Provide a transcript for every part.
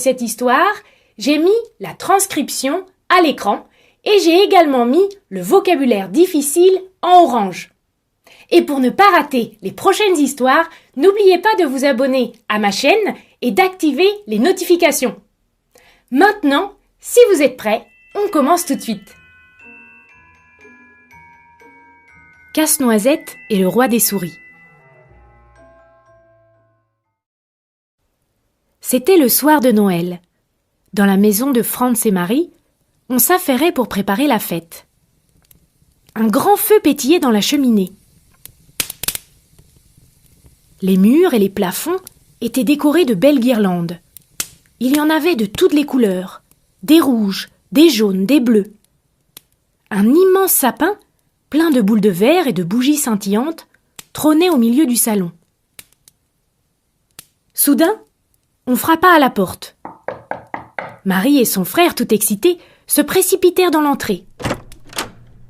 Cette histoire, j'ai mis la transcription à l'écran et j'ai également mis le vocabulaire difficile en orange. Et pour ne pas rater les prochaines histoires, n'oubliez pas de vous abonner à ma chaîne et d'activer les notifications. Maintenant, si vous êtes prêts, on commence tout de suite. Casse-Noisette et le roi des souris. C'était le soir de Noël. Dans la maison de Franz et Marie, on s'affairait pour préparer la fête. Un grand feu pétillait dans la cheminée. Les murs et les plafonds étaient décorés de belles guirlandes. Il y en avait de toutes les couleurs, des rouges, des jaunes, des bleus. Un immense sapin, plein de boules de verre et de bougies scintillantes, trônait au milieu du salon. Soudain, on frappa à la porte. Marie et son frère, tout excités, se précipitèrent dans l'entrée.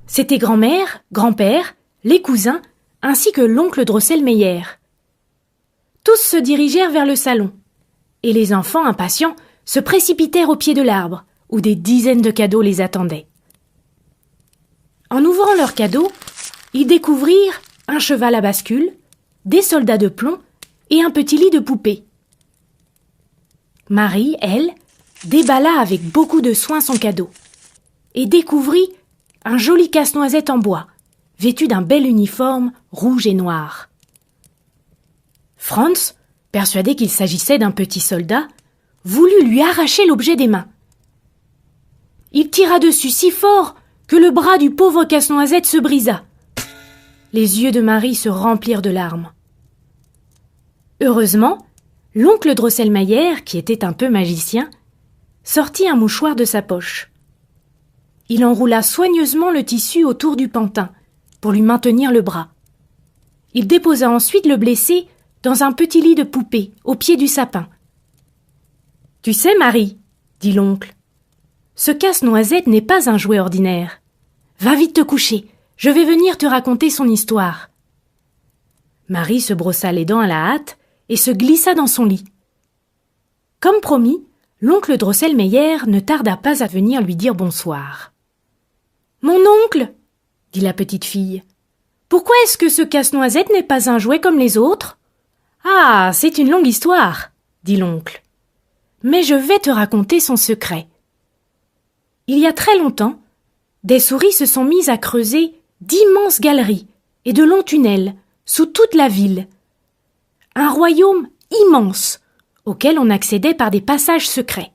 C'étaient grand-mère, grand-père, les cousins, ainsi que l'oncle Drosselmeyer. Tous se dirigèrent vers le salon, et les enfants, impatients, se précipitèrent au pied de l'arbre, où des dizaines de cadeaux les attendaient. En ouvrant leurs cadeaux, ils découvrirent un cheval à bascule, des soldats de plomb et un petit lit de poupée. Marie, elle, déballa avec beaucoup de soin son cadeau et découvrit un joli casse-noisette en bois, vêtu d'un bel uniforme rouge et noir. Franz, persuadé qu'il s'agissait d'un petit soldat, voulut lui arracher l'objet des mains. Il tira dessus si fort que le bras du pauvre casse-noisette se brisa. Les yeux de Marie se remplirent de larmes. Heureusement, l'oncle Drosselmeyer, qui était un peu magicien, sortit un mouchoir de sa poche. Il enroula soigneusement le tissu autour du pantin pour lui maintenir le bras. Il déposa ensuite le blessé dans un petit lit de poupée au pied du sapin. « Tu sais, Marie, dit l'oncle, ce casse-noisette n'est pas un jouet ordinaire. Va vite te coucher, je vais venir te raconter son histoire. » Marie se brossa les dents à la hâte et se glissa dans son lit. Comme promis, l'oncle Drosselmeyer ne tarda pas à venir lui dire bonsoir. « Mon oncle, dit la petite fille, pourquoi est-ce que ce casse-noisette n'est pas un jouet comme les autres ? Ah, c'est une longue histoire, dit l'oncle. Mais je vais te raconter son secret. Il y a très longtemps, des souris se sont mises à creuser d'immenses galeries et de longs tunnels sous toute la ville. Un royaume immense auquel on accédait par des passages secrets.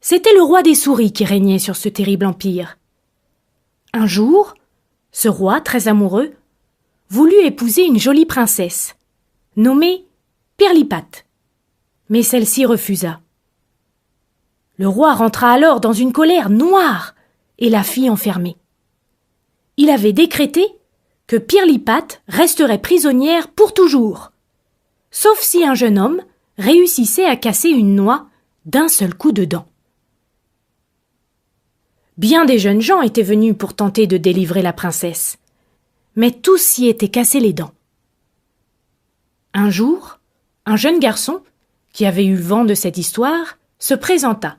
C'était le roi des souris qui régnait sur ce terrible empire. Un jour, ce roi, très amoureux, voulut épouser une jolie princesse, nommée Pirlipat, mais celle-ci refusa. Le roi rentra alors dans une colère noire et la fit enfermer. Il avait décrété que Pirlipat resterait prisonnière pour toujours, sauf si un jeune homme réussissait à casser une noix d'un seul coup de dent. Bien des jeunes gens étaient venus pour tenter de délivrer la princesse, mais tous s'y étaient cassés les dents. Un jour, un jeune garçon, qui avait eu vent de cette histoire, se présenta.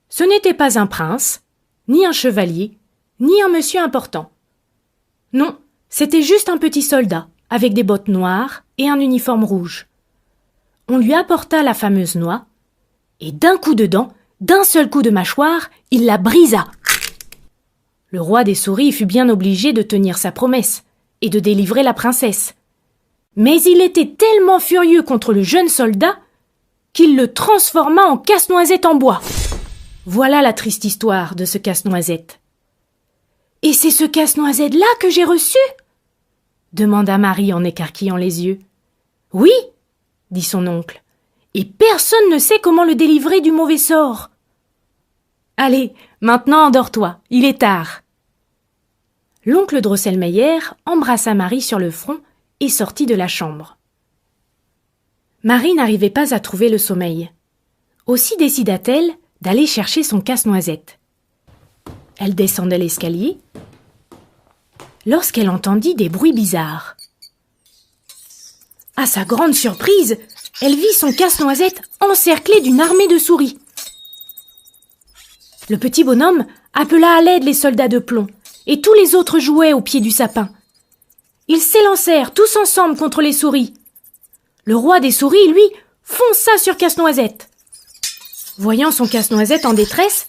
Ce n'était pas un prince, ni un chevalier, ni un monsieur important. Non, c'était juste un petit soldat, avec des bottes noires et un uniforme rouge. On lui apporta la fameuse noix, et d'un coup de dent, d'un seul coup de mâchoire, il la brisa. Le roi des souris fut bien obligé de tenir sa promesse et de délivrer la princesse. Mais il était tellement furieux contre le jeune soldat qu'il le transforma en casse-noisette en bois. Voilà la triste histoire de ce casse-noisette. « Et c'est ce casse-noisette-là que j'ai reçu ?» demanda Marie en écarquillant les yeux. « Oui, » dit son oncle, « et personne ne sait comment le délivrer du mauvais sort. »« Allez, maintenant endors-toi, il est tard. » L'oncle Drosselmeyer embrassa Marie sur le front et sortit de la chambre. Marie n'arrivait pas à trouver le sommeil. Aussi décida-t-elle d'aller chercher son casse-noisette. Elle descendait l'escalier lorsqu'elle entendit des bruits bizarres. À sa grande surprise, elle vit son casse-noisette encerclé d'une armée de souris. Le petit bonhomme appela à l'aide les soldats de plomb et tous les autres jouets au pied du sapin. Ils s'élancèrent tous ensemble contre les souris. Le roi des souris, lui, fonça sur Casse-Noisette. Voyant son casse-noisette en détresse,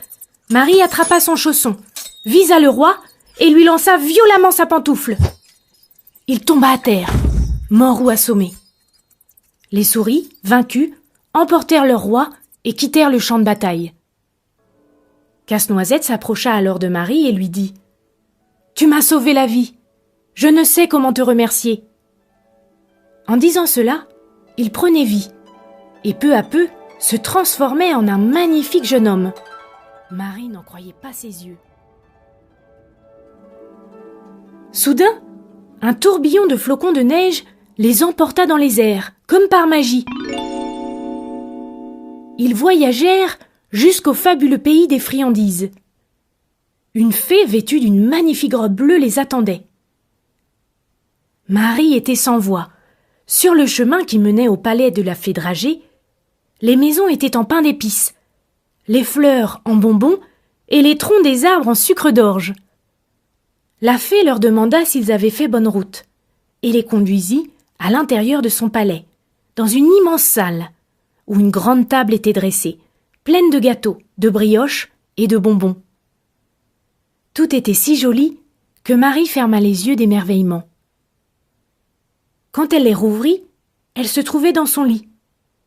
Marie attrapa son chausson, visa le roi et lui lança violemment sa pantoufle. Il tomba à terre, mort ou assommé. Les souris, vaincues, emportèrent leur roi et quittèrent le champ de bataille. Casse-Noisette s'approcha alors de Marie et lui dit « Tu m'as sauvé la vie. Je ne sais comment te remercier. » En disant cela, il prenait vie et peu à peu se transformait en un magnifique jeune homme. Marie n'en croyait pas ses yeux. Soudain, un tourbillon de flocons de neige les emporta dans les airs, comme par magie. Ils voyagèrent jusqu'au fabuleux pays des friandises. Une fée vêtue d'une magnifique robe bleue les attendait. Marie était sans voix. Sur le chemin qui menait au palais de la fée Dragée, les maisons étaient en pain d'épices, les fleurs en bonbons et les troncs des arbres en sucre d'orge. La fée leur demanda s'ils avaient fait bonne route et les conduisit à l'intérieur de son palais, dans une immense salle où une grande table était dressée, pleine de gâteaux, de brioches et de bonbons. Tout était si joli que Marie ferma les yeux d'émerveillement. Quand elle les rouvrit, elle se trouvait dans son lit,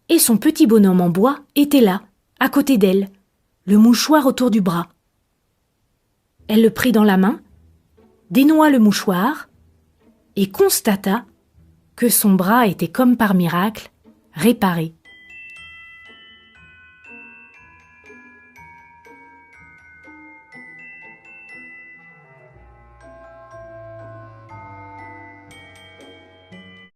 et son petit bonhomme en bois était là, à côté d'elle, le mouchoir autour du bras. Elle le prit dans la main, dénoua le mouchoir, et constata que son bras était comme par miracle réparé.